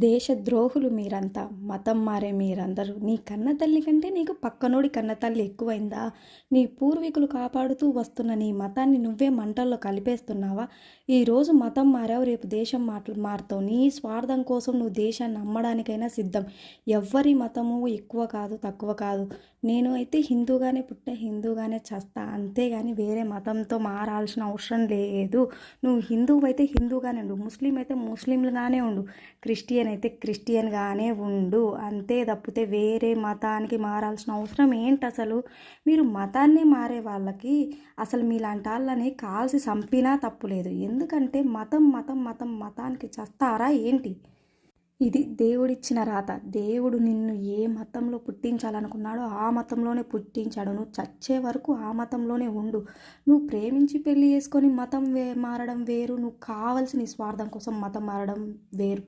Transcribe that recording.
దేశద్రోహులు మీరంతా, మతం మారే మీరందరూ. నీ కన్న తల్లి కంటే నీకు పక్కనోడి కన్న తల్లి ఎక్కువైందా? నీ పూర్వీకులు కాపాడుతూ వస్తున్న నీ మతాన్ని నువ్వే మంటల్లో కలిపేస్తున్నావా? ఈరోజు మతం మారావు, రేపు దేశం మారుతావు. నీ స్వార్థం కోసం నువ్వు దేశాన్ని అమ్మడానికైనా సిద్ధం. ఎవ్వరి మతము ఎక్కువ కాదు, తక్కువ కాదు. నేను అయితే హిందూగానే పుట్టా, హిందూగానే చస్తా. అంతేగాని వేరే మతంతో మారాల్సిన అవసరం లేదు. నువ్వు హిందువు అయితే హిందూగానే ఉండు, ముస్లిం అయితే ముస్లింలుగానే ఉండు, క్రిస్టియన్ అయితే క్రిస్టియన్గానే ఉండు. అంతే తప్పితే వేరే మతానికి మారాల్సిన అవసరం ఏంటి అసలు? మీరు మతాన్ని మారే వాళ్ళకి అసలు మీలాంటి వాళ్ళని కాల్చి చంపినా తప్పులేదు. ఎందుకంటే మతానికి చస్తారా ఏంటి? ఇది దేవుడిచ్చిన రాత. దేవుడు నిన్ను ఏ మతంలో పుట్టించాలనుకున్నాడో ఆ మతంలోనే పుట్టించాడు. నువ్వు చచ్చే వరకు ఆ మతంలోనే ఉండు. నువ్వు ప్రేమించి పెళ్లి చేసుకొని మతం మారడం వేరు, నువ్వు కావాల్సిన నీ స్వార్థం కోసం మతం మారడం వేరు.